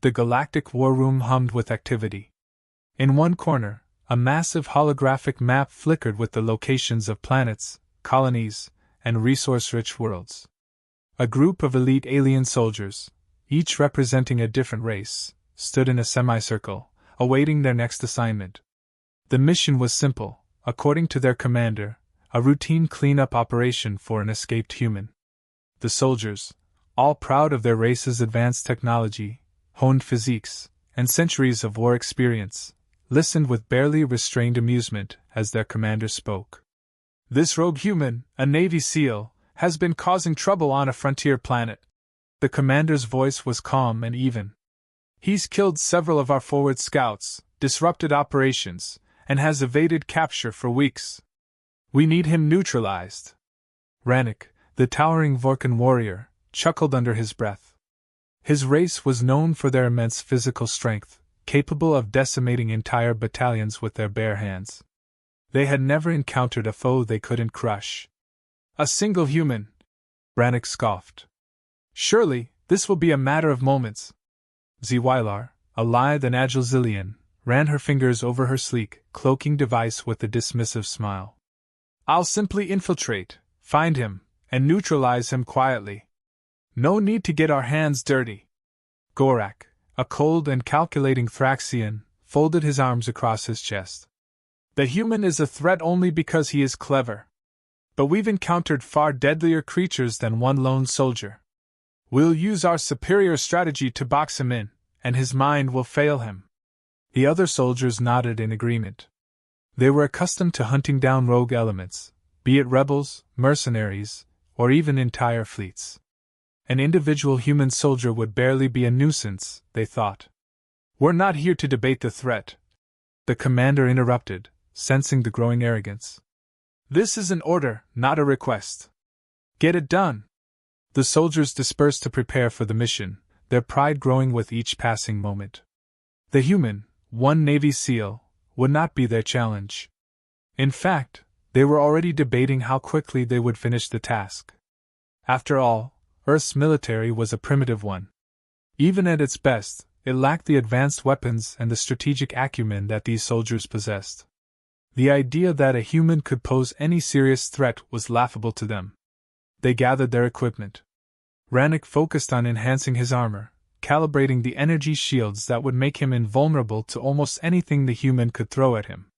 The galactic war room hummed with activity. In one corner, a massive holographic map flickered with the locations of planets, colonies, and resource-rich worlds. A group of elite alien soldiers, each representing a different race, stood in a semicircle, awaiting their next assignment. The mission was simple, according to their commander, a routine cleanup operation for an escaped human. The soldiers, all proud of their race's advanced technology, honed physiques, and centuries of war experience, listened with barely restrained amusement as their commander spoke. "This rogue human, a Navy SEAL, has been causing trouble on a frontier planet." The commander's voice was calm and even. "He's killed several of our forward scouts, disrupted operations, and has evaded capture for weeks. We need him neutralized." Rannick, the towering Vorkan warrior, chuckled under his breath. His race was known for their immense physical strength, capable of decimating entire battalions with their bare hands. They had never encountered a foe they couldn't crush. "A single human," Rannick scoffed. "Surely, this will be a matter of moments." Zwylar, a lithe and agile Zillion, ran her fingers over her sleek, cloaking device with a dismissive smile. "I'll simply infiltrate, find him, and neutralize him quietly. No need to get our hands dirty." Gorak, a cold and calculating Thraxian, folded his arms across his chest. "The human is a threat only because he is clever. But we've encountered far deadlier creatures than one lone soldier. We'll use our superior strategy to box him in, and his mind will fail him." The other soldiers nodded in agreement. They were accustomed to hunting down rogue elements, be it rebels, mercenaries, or even entire fleets. An individual human soldier would barely be a nuisance, they thought. "We're not here to debate the threat," the commander interrupted, sensing the growing arrogance. "This is an order, not a request. Get it done." The soldiers dispersed to prepare for the mission, their pride growing with each passing moment. The human, one Navy SEAL, would not be their challenge. In fact, they were already debating how quickly they would finish the task. After all, Earth's military was a primitive one. Even at its best, it lacked the advanced weapons and the strategic acumen that these soldiers possessed. The idea that a human could pose any serious threat was laughable to them. They gathered their equipment. Rannick focused on enhancing his armor, calibrating the energy shields that would make him invulnerable to almost anything the human could throw at him.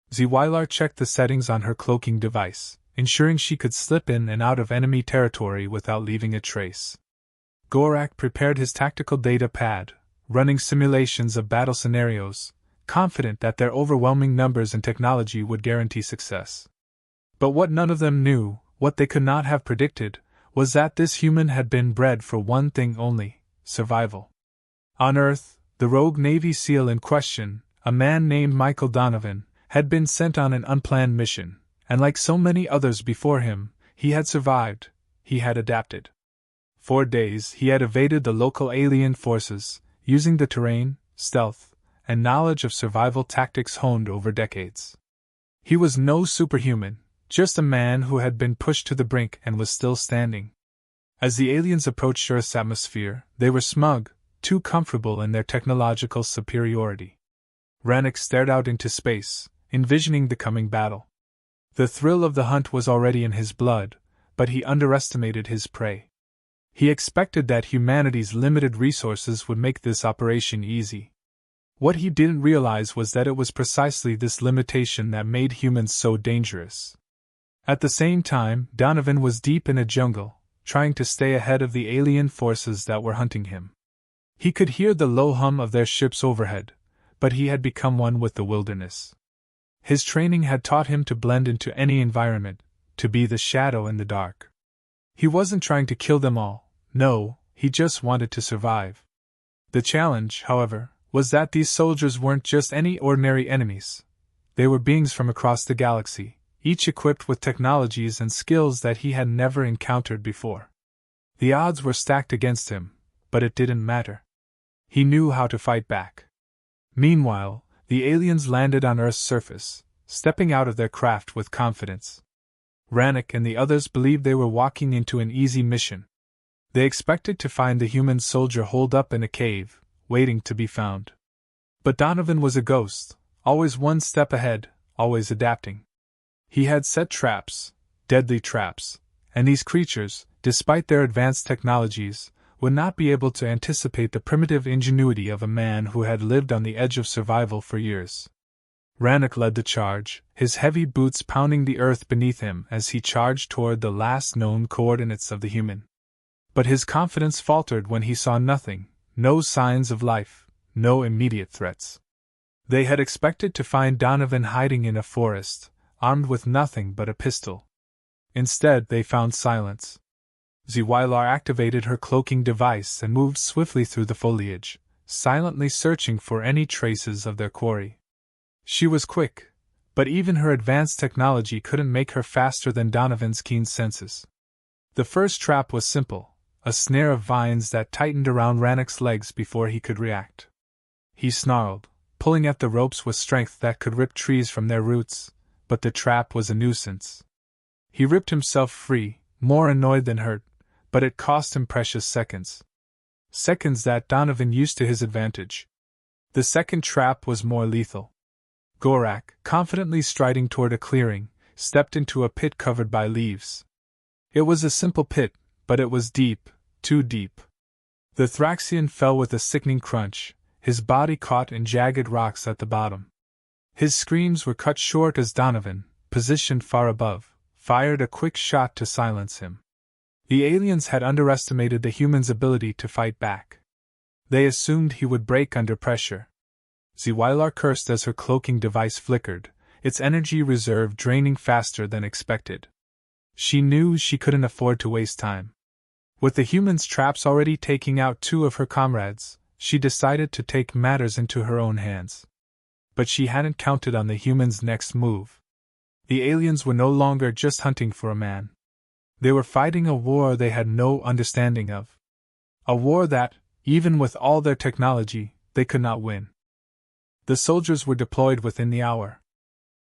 Zwylar checked the settings on her cloaking device, ensuring she could slip in and out of enemy territory without leaving a trace. Gorak prepared his tactical data pad, running simulations of battle scenarios, confident that their overwhelming numbers and technology would guarantee success. But what none of them knew, what they could not have predicted, was that this human had been bred for one thing only: survival. On Earth, the rogue Navy SEAL in question, a man named Michael Donovan, had been sent on an unplanned mission, and like so many others before him, he had survived, he had adapted. For days he had evaded the local alien forces, using the terrain, stealth, and knowledge of survival tactics honed over decades. He was no superhuman, just a man who had been pushed to the brink and was still standing. As the aliens approached Earth's atmosphere, they were smug, too comfortable in their technological superiority. Rannick stared out into space, envisioning the coming battle. The thrill of the hunt was already in his blood, but he underestimated his prey. He expected that humanity's limited resources would make this operation easy. What he didn't realize was that it was precisely this limitation that made humans so dangerous. At the same time, Donovan was deep in a jungle, trying to stay ahead of the alien forces that were hunting him. He could hear the low hum of their ships overhead, but he had become one with the wilderness. His training had taught him to blend into any environment, to be the shadow in the dark. He wasn't trying to kill them all, no, he just wanted to survive. The challenge, however, was that these soldiers weren't just any ordinary enemies. They were beings from across the galaxy, each equipped with technologies and skills that he had never encountered before. The odds were stacked against him, but it didn't matter. He knew how to fight back. Meanwhile, the aliens landed on Earth's surface, stepping out of their craft with confidence. Rannick and the others believed they were walking into an easy mission. They expected to find the human soldier holed up in a cave, waiting to be found. But Donovan was a ghost, always one step ahead, always adapting. He had set traps, deadly traps, and these creatures, despite their advanced technologies, would not be able to anticipate the primitive ingenuity of a man who had lived on the edge of survival for years. Rannoch led the charge, his heavy boots pounding the earth beneath him as he charged toward the last known coordinates of the human. But his confidence faltered when he saw nothing, no signs of life, no immediate threats. They had expected to find Donovan hiding in a forest, armed with nothing but a pistol. Instead, they found silence. Zwylar activated her cloaking device and moved swiftly through the foliage, silently searching for any traces of their quarry. She was quick, but even her advanced technology couldn't make her faster than Donovan's keen senses. The first trap was simple, a snare of vines that tightened around Rannoch's legs before he could react. He snarled, pulling at the ropes with strength that could rip trees from their roots, but the trap was a nuisance. He ripped himself free, more annoyed than hurt, but it cost him precious seconds. Seconds that Donovan used to his advantage. The second trap was more lethal. Gorak, confidently striding toward a clearing, stepped into a pit covered by leaves. It was a simple pit, but it was deep, too deep. The Thraxian fell with a sickening crunch, his body caught in jagged rocks at the bottom. His screams were cut short as Donovan, positioned far above, fired a quick shot to silence him. The aliens had underestimated the human's ability to fight back. They assumed he would break under pressure. Zwylar cursed as her cloaking device flickered, its energy reserve draining faster than expected. She knew she couldn't afford to waste time. With the human's traps already taking out two of her comrades, she decided to take matters into her own hands. But she hadn't counted on the human's next move. The aliens were no longer just hunting for a man. They were fighting a war they had no understanding of. A war that, even with all their technology, they could not win. The soldiers were deployed within the hour.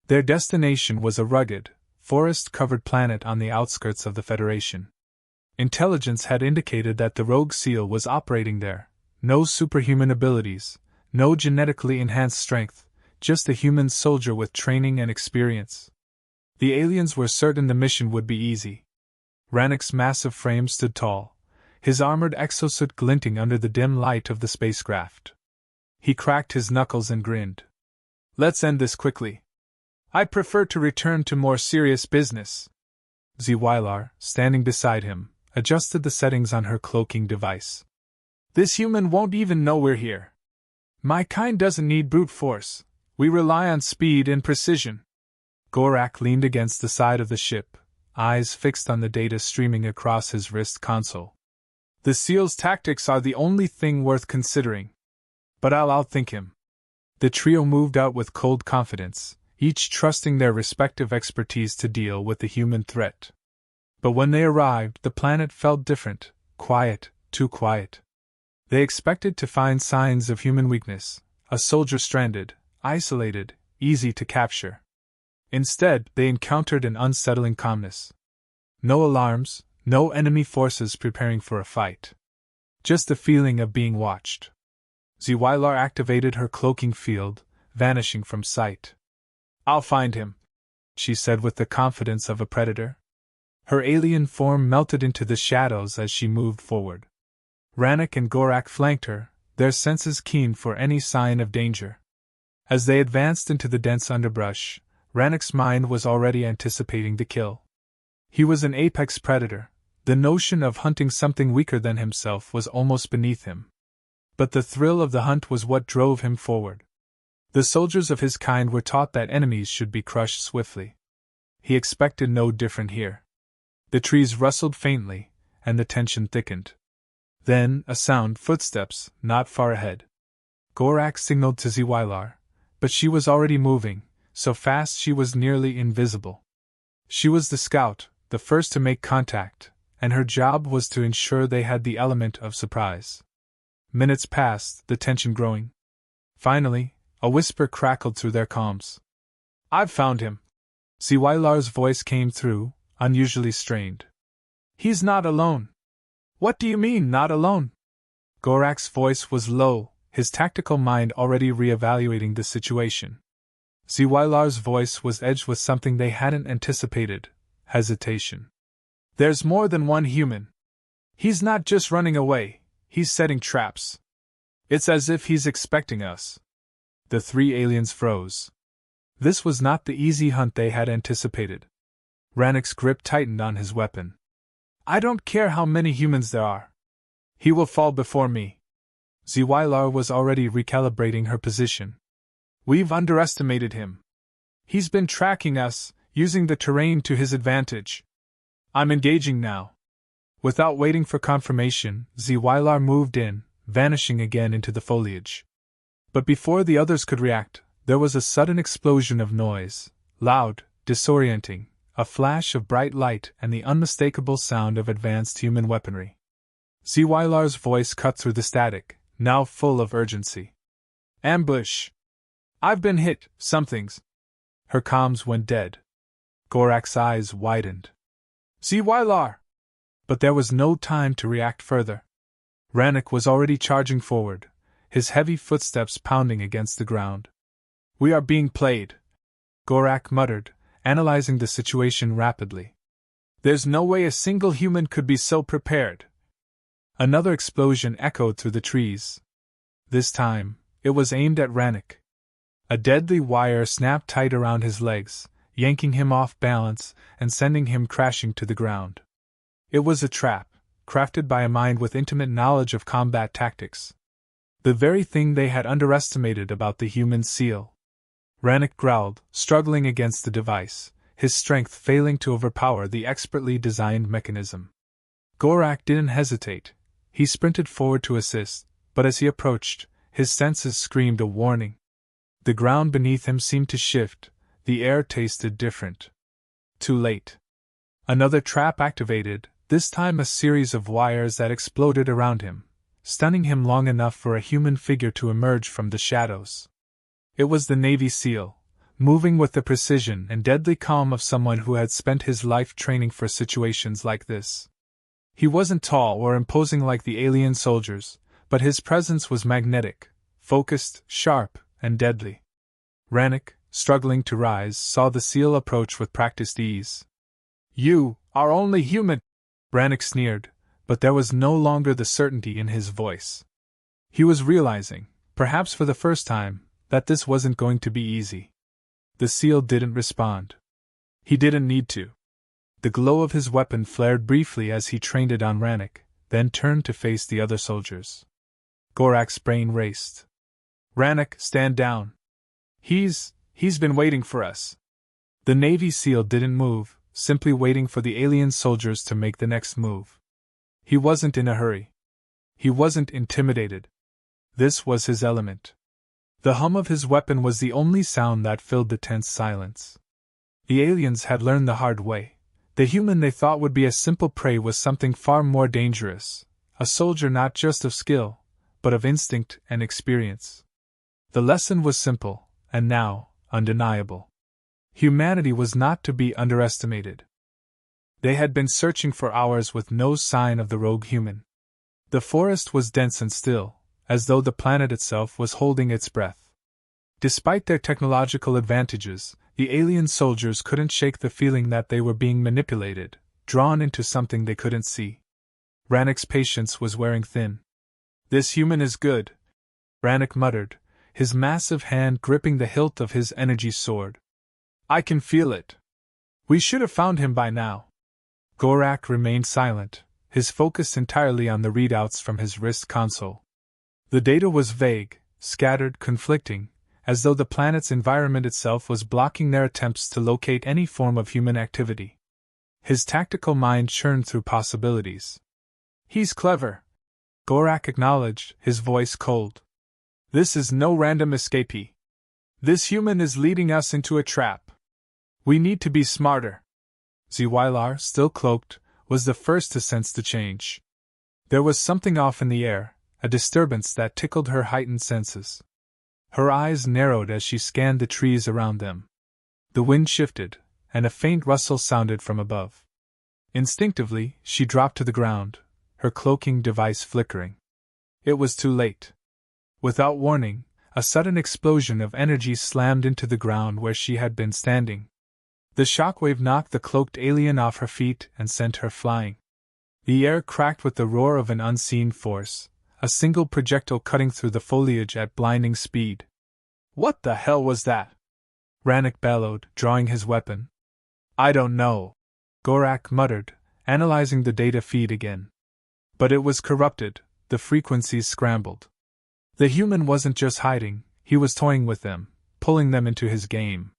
Their destination was a rugged, forest-covered planet on the outskirts of the Federation. Intelligence had indicated that the rogue seal was operating there. No superhuman abilities, no genetically enhanced strength, just a human soldier with training and experience. The aliens were certain the mission would be easy. Rannoch's massive frame stood tall, his armored exosuit glinting under the dim light of the spacecraft. He cracked his knuckles and grinned. "Let's end this quickly. I prefer to return to more serious business." Zwylar, standing beside him, adjusted the settings on her cloaking device. "This human won't even know we're here. My kind doesn't need brute force, we rely on speed and precision." Gorak leaned against the side of the ship, eyes fixed on the data streaming across his wrist console. "The SEAL's tactics are the only thing worth considering. But I'll outthink him." The trio moved out with cold confidence, each trusting their respective expertise to deal with the human threat. But when they arrived, the planet felt different, quiet, too quiet. They expected to find signs of human weakness, a soldier stranded, isolated, easy to capture. Instead, they encountered an unsettling calmness. No alarms, no enemy forces preparing for a fight. Just the feeling of being watched. Zwylar activated her cloaking field, vanishing from sight. "I'll find him," she said with the confidence of a predator. Her alien form melted into the shadows as she moved forward. Rannoch and Gorak flanked her, their senses keen for any sign of danger. As they advanced into the dense underbrush, Rannoch's mind was already anticipating the kill. He was an apex predator. The notion of hunting something weaker than himself was almost beneath him. But the thrill of the hunt was what drove him forward. The soldiers of his kind were taught that enemies should be crushed swiftly. He expected no different here. The trees rustled faintly, and the tension thickened. Then, a sound, footsteps, not far ahead. Gorak signaled to Zwylar, but she was already moving, so fast she was nearly invisible. She was the scout, the first to make contact, and her job was to ensure they had the element of surprise. Minutes passed, the tension growing. Finally, a whisper crackled through their calms. "I've found him." Zwylar's voice came through, unusually strained. "He's not alone." "What do you mean, not alone?" Gorak's voice was low, his tactical mind already re-evaluating the situation. Zwylar's voice was edged with something they hadn't anticipated: hesitation. There's more than one human. He's not just running away, he's setting traps. It's as if he's expecting us. The three aliens froze. This was not the easy hunt they had anticipated. Rannick's grip tightened on his weapon. I don't care how many humans there are. He will fall before me. Zwylar was already recalibrating her position. We've underestimated him. He's been tracking us, using the terrain to his advantage. I'm engaging now. Without waiting for confirmation, Zwylar moved in, vanishing again into the foliage. But before the others could react, there was a sudden explosion of noise, loud, disorienting, a flash of bright light and the unmistakable sound of advanced human weaponry. Zwylar's voice cut through the static, now full of urgency. Ambush! I've been hit, something's. Her comms went dead. Gorak's eyes widened. Zwylar! But there was no time to react further. Rannick was already charging forward, his heavy footsteps pounding against the ground. We are being played, Gorak muttered, analyzing the situation rapidly. There's no way a single human could be so prepared. Another explosion echoed through the trees. This time, it was aimed at Rannick. A deadly wire snapped tight around his legs, yanking him off balance and sending him crashing to the ground. It was a trap, crafted by a mind with intimate knowledge of combat tactics. The very thing they had underestimated about the human seal. Rannick growled, struggling against the device, his strength failing to overpower the expertly designed mechanism. Gorak didn't hesitate. He sprinted forward to assist, but as he approached, his senses screamed a warning. The ground beneath him seemed to shift, the air tasted different. Too late. Another trap activated, this time a series of wires that exploded around him, stunning him long enough for a human figure to emerge from the shadows. It was the Navy SEAL, moving with the precision and deadly calm of someone who had spent his life training for situations like this. He wasn't tall or imposing like the alien soldiers, but his presence was magnetic, focused, sharp, and deadly. Rannick, struggling to rise, saw the SEAL approach with practiced ease. You are only human, Rannick sneered, but there was no longer the certainty in his voice. He was realizing, perhaps for the first time, that this wasn't going to be easy. The SEAL didn't respond. He didn't need to. The glow of his weapon flared briefly as he trained it on Rannick, then turned to face the other soldiers. Gorak's brain raced. Rannick, stand down. He's been waiting for us. The Navy SEAL didn't move, simply waiting for the alien soldiers to make the next move. He wasn't in a hurry. He wasn't intimidated. This was his element. The hum of his weapon was the only sound that filled the tense silence. The aliens had learned the hard way. The human they thought would be a simple prey was something far more dangerous, a soldier not just of skill, but of instinct and experience. The lesson was simple, and now, undeniable. Humanity was not to be underestimated. They had been searching for hours with no sign of the rogue human. The forest was dense and still, as though the planet itself was holding its breath. Despite their technological advantages, the alien soldiers couldn't shake the feeling that they were being manipulated, drawn into something they couldn't see. Rannick's patience was wearing thin. This human is good, Rannick muttered, his massive hand gripping the hilt of his energy sword. I can feel it. We should have found him by now. Gorak remained silent, his focus entirely on the readouts from his wrist console. The data was vague, scattered, conflicting, as though the planet's environment itself was blocking their attempts to locate any form of human activity. His tactical mind churned through possibilities. He's clever, Gorak acknowledged, his voice cold. This is no random escapee. This human is leading us into a trap. We need to be smarter. Zwylar, still cloaked, was the first to sense the change. There was something off in the air, a disturbance that tickled her heightened senses. Her eyes narrowed as she scanned the trees around them. The wind shifted, and a faint rustle sounded from above. Instinctively, she dropped to the ground, her cloaking device flickering. It was too late. Without warning, a sudden explosion of energy slammed into the ground where she had been standing. The shockwave knocked the cloaked alien off her feet and sent her flying. The air cracked with the roar of an unseen force, a single projectile cutting through the foliage at blinding speed. "What the hell was that?" Rannick bellowed, drawing his weapon. "I don't know," Gorak muttered, analyzing the data feed again. But it was corrupted, the frequencies scrambled. The human wasn't just hiding, he was toying with them, pulling them into his game.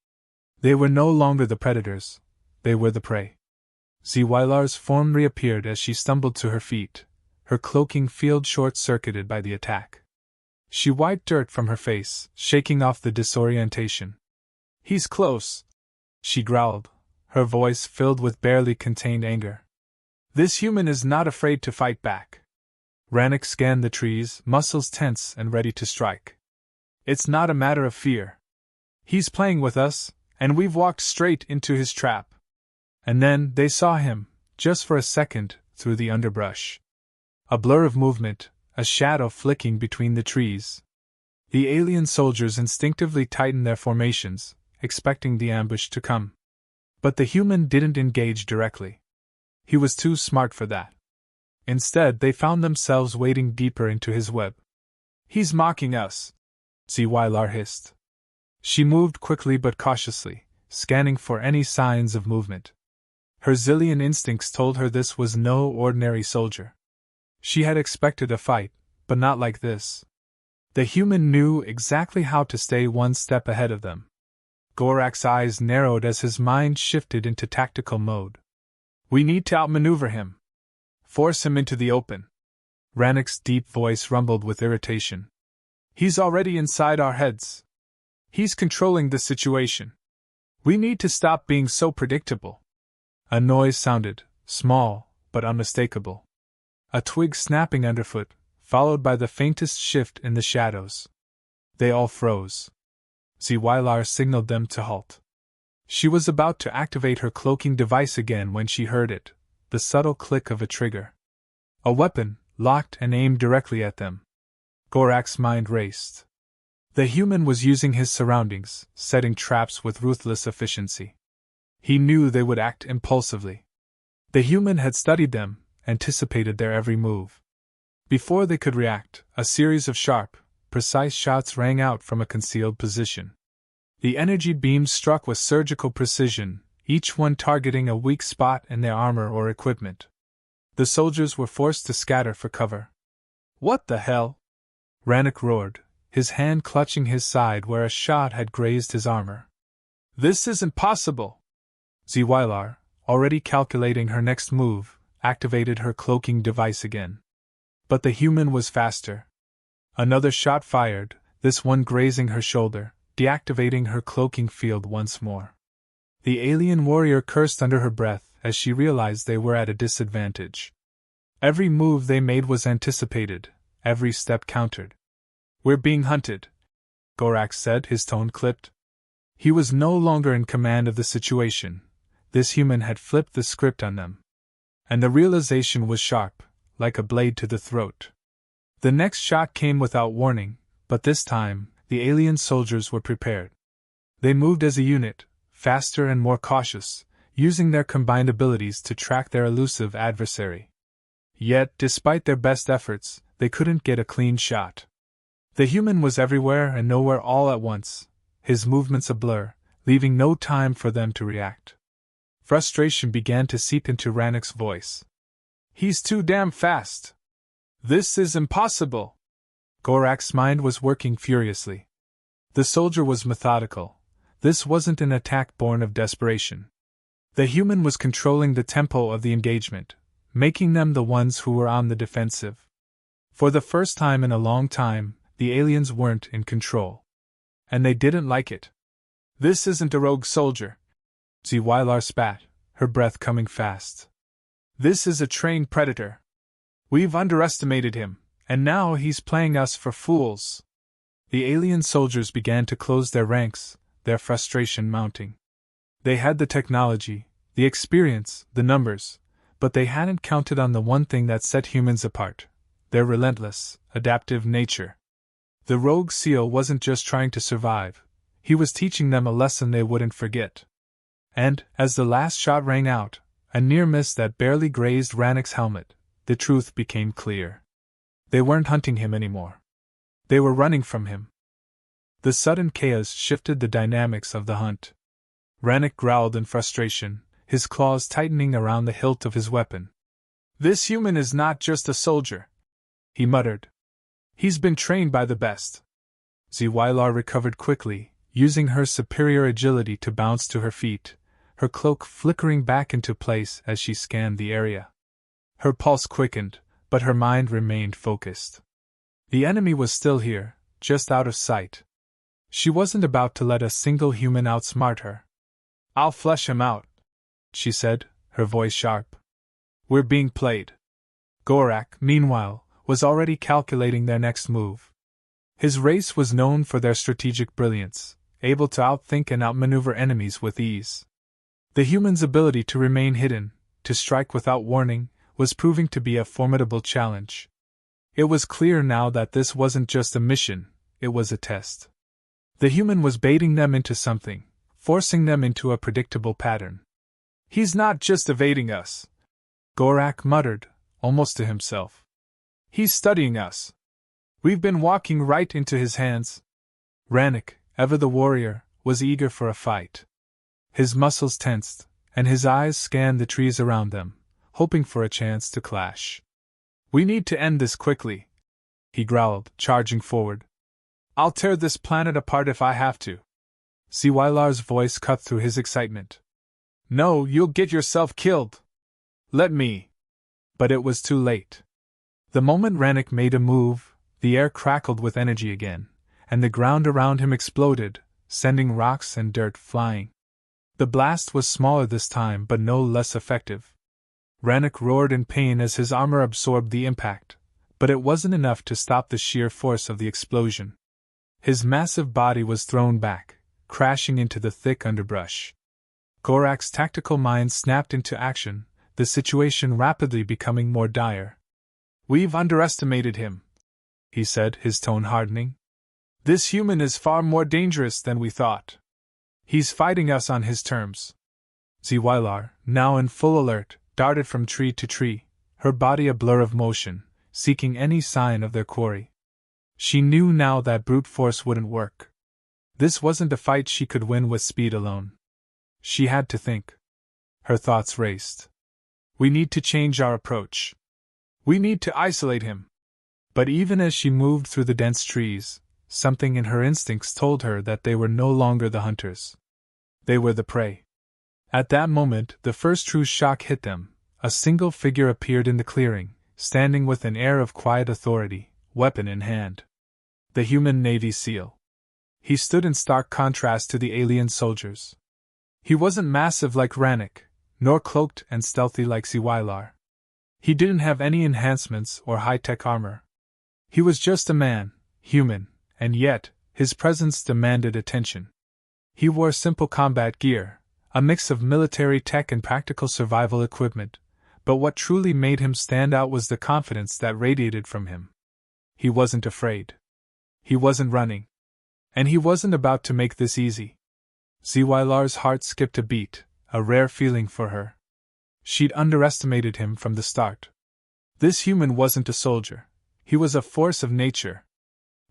They were no longer the predators, they were the prey. Zwylar's form reappeared as she stumbled to her feet, her cloaking field short-circuited by the attack. She wiped dirt from her face, shaking off the disorientation. "He's close," she growled, her voice filled with barely contained anger. "This human is not afraid to fight back." Rannick scanned the trees, muscles tense and ready to strike. "It's not a matter of fear. He's playing with us, and we've walked straight into his trap." And then they saw him, just for a second, through the underbrush. A blur of movement, a shadow flicking between the trees. The alien soldiers instinctively tightened their formations, expecting the ambush to come. But the human didn't engage directly. He was too smart for that. Instead, they found themselves wading deeper into his web. "He's mocking us," Zwylar hissed. She moved quickly but cautiously, scanning for any signs of movement. Her zillion instincts told her this was no ordinary soldier. She had expected a fight, but not like this. The human knew exactly how to stay one step ahead of them. Gorak's eyes narrowed as his mind shifted into tactical mode. "We need to outmaneuver him. Force him into the open." Rannick's deep voice rumbled with irritation. "He's already inside our heads. He's controlling the situation. We need to stop being so predictable." A noise sounded, small, but unmistakable. A twig snapping underfoot, followed by the faintest shift in the shadows. They all froze. Zwylar signaled them to halt. She was about to activate her cloaking device again when she heard it, the subtle click of a trigger. A weapon, locked and aimed directly at them. Gorak's mind raced. The human was using his surroundings, setting traps with ruthless efficiency. He knew they would act impulsively. The human had studied them, anticipated their every move. Before they could react, a series of sharp, precise shots rang out from a concealed position. The energy beams struck with surgical precision, each one targeting a weak spot in their armor or equipment. The soldiers were forced to scatter for cover. "What the hell?" Rannick roared, his hand clutching his side where a shot had grazed his armor. "This isn't possible!" Zwylar, already calculating her next move, activated her cloaking device again. But the human was faster. Another shot fired, this one grazing her shoulder, deactivating her cloaking field once more. The alien warrior cursed under her breath as she realized they were at a disadvantage. Every move they made was anticipated, every step countered. "We're being hunted," Gorak said, his tone clipped. He was no longer in command of the situation. This human had flipped the script on them. And the realization was sharp, like a blade to the throat. The next shot came without warning, but this time, the alien soldiers were prepared. They moved as a unit, faster and more cautious, using their combined abilities to track their elusive adversary. Yet, despite their best efforts, they couldn't get a clean shot. The human was everywhere and nowhere all at once, his movements a blur, leaving no time for them to react. Frustration began to seep into Rannick's voice. "He's too damn fast! This is impossible!" Gorak's mind was working furiously. The soldier was methodical. This wasn't an attack born of desperation. The human was controlling the tempo of the engagement, making them the ones who were on the defensive. For the first time in a long time, the aliens weren't in control. And they didn't like it. "This isn't a rogue soldier," Zwylar spat, her breath coming fast. "This is a trained predator. We've underestimated him, and now he's playing us for fools." The alien soldiers began to close their ranks, their frustration mounting. They had the technology, the experience, the numbers, but they hadn't counted on the one thing that set humans apart: their relentless, adaptive nature. The rogue seal wasn't just trying to survive, he was teaching them a lesson they wouldn't forget. And, as the last shot rang out, a near miss that barely grazed Rannick's helmet, the truth became clear. They weren't hunting him anymore. They were running from him. The sudden chaos shifted the dynamics of the hunt. Rannick growled in frustration, his claws tightening around the hilt of his weapon. "This human is not just a soldier," he muttered. "He's been trained by the best." Zwylar recovered quickly, using her superior agility to bounce to her feet, her cloak flickering back into place as she scanned the area. Her pulse quickened, but her mind remained focused. The enemy was still here, just out of sight. She wasn't about to let a single human outsmart her. "I'll flush him out," she said, her voice sharp. "We're being played." Gorak, meanwhile, was already calculating their next move. His race was known for their strategic brilliance, able to outthink and outmaneuver enemies with ease. The human's ability to remain hidden, to strike without warning, was proving to be a formidable challenge. It was clear now that this wasn't just a mission, it was a test. The human was baiting them into something, forcing them into a predictable pattern. "He's not just evading us," Gorak muttered, almost to himself. "He's studying us. We've been walking right into his hands." Rannick, ever the warrior, was eager for a fight. His muscles tensed, and his eyes scanned the trees around them, hoping for a chance to clash. "We need to end this quickly," he growled, charging forward. "I'll tear this planet apart if I have to." Zwylar's voice cut through his excitement. "No, you'll get yourself killed. Let me." But it was too late. The moment Rannick made a move, the air crackled with energy again, and the ground around him exploded, sending rocks and dirt flying. The blast was smaller this time but no less effective. Rannick roared in pain as his armor absorbed the impact, but it wasn't enough to stop the sheer force of the explosion. His massive body was thrown back, crashing into the thick underbrush. Gorak's tactical mind snapped into action, the situation rapidly becoming more dire. "We've underestimated him," he said, his tone hardening. "This human is far more dangerous than we thought. He's fighting us on his terms." Zwylar, now in full alert, darted from tree to tree, her body a blur of motion, seeking any sign of their quarry. She knew now that brute force wouldn't work. This wasn't a fight she could win with speed alone. She had to think. Her thoughts raced. "We need to change our approach. We need to isolate him." But even as she moved through the dense trees, something in her instincts told her that they were no longer the hunters. They were the prey. At that moment, the first true shock hit them. A single figure appeared in the clearing, standing with an air of quiet authority, weapon in hand. The human Navy SEAL. He stood in stark contrast to the alien soldiers. He wasn't massive like Rannick, nor cloaked and stealthy like Zwylar. He didn't have any enhancements or high-tech armor. He was just a man, human, and yet, his presence demanded attention. He wore simple combat gear, a mix of military tech and practical survival equipment, but what truly made him stand out was the confidence that radiated from him. He wasn't afraid. He wasn't running. And he wasn't about to make this easy. Zwylar's heart skipped a beat, a rare feeling for her. She'd underestimated him from the start. This human wasn't a soldier. He was a force of nature.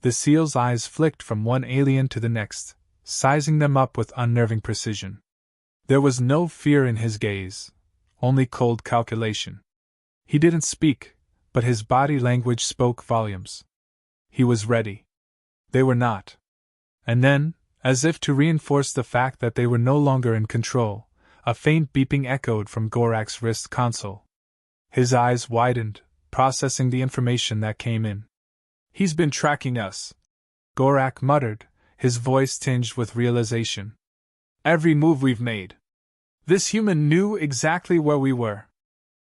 The SEAL's eyes flicked from one alien to the next, sizing them up with unnerving precision. There was no fear in his gaze, only cold calculation. He didn't speak, but his body language spoke volumes. He was ready. They were not. And then, as if to reinforce the fact that they were no longer in control, a faint beeping echoed from Gorak's wrist console. His eyes widened, processing the information that came in. "He's been tracking us," Gorak muttered, his voice tinged with realization. "Every move we've made. This human knew exactly where we were."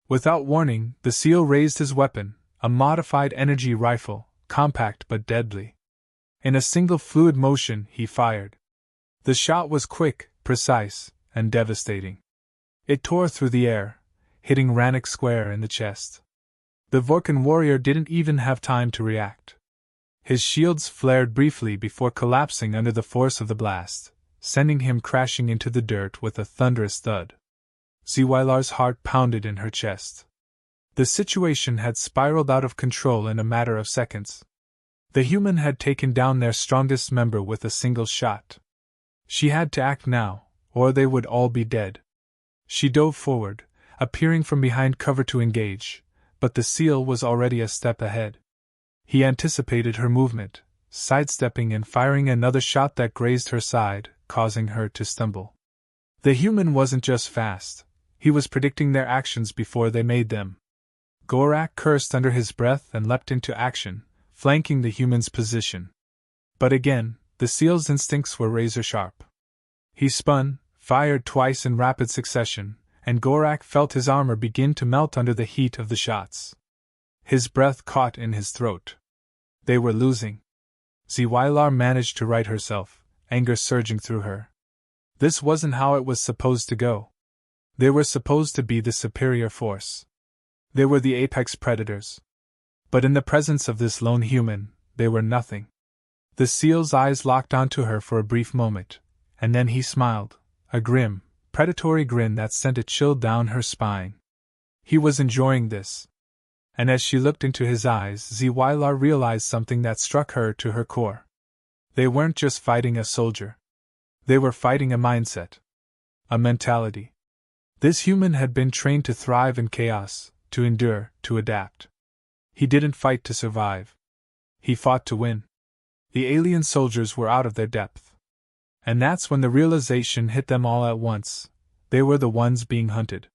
Without warning, the SEAL raised his weapon, a modified energy rifle, compact but deadly. In a single fluid motion, he fired. The shot was quick, precise, and devastating. It tore through the air, hitting Rannick square in the chest. The Vorkan warrior didn't even have time to react. His shields flared briefly before collapsing under the force of the blast, sending him crashing into the dirt with a thunderous thud. Zwylar's heart pounded in her chest. The situation had spiraled out of control in a matter of seconds. The human had taken down their strongest member with a single shot. She had to act now, or they would all be dead. She dove forward, appearing from behind cover to engage, but the seal was already a step ahead. He anticipated her movement, sidestepping and firing another shot that grazed her side, causing her to stumble. The human wasn't just fast, he was predicting their actions before they made them. Gorak cursed under his breath and leapt into action, flanking the human's position. But again, the seal's instincts were razor-sharp. He spun, fired twice in rapid succession, and Gorak felt his armor begin to melt under the heat of the shots. His breath caught in his throat. They were losing. Zwylar managed to right herself, anger surging through her. This wasn't how it was supposed to go. They were supposed to be the superior force. They were the apex predators. But in the presence of this lone human, they were nothing. The seal's eyes locked onto her for a brief moment, and then he smiled, a grim, predatory grin that sent a chill down her spine. He was enjoying this. And as she looked into his eyes, Zwylar realized something that struck her to her core. They weren't just fighting a soldier. They were fighting a mindset. A mentality. This human had been trained to thrive in chaos, to endure, to adapt. He didn't fight to survive. He fought to win. The alien soldiers were out of their depth. And that's when the realization hit them all at once. They were the ones being hunted.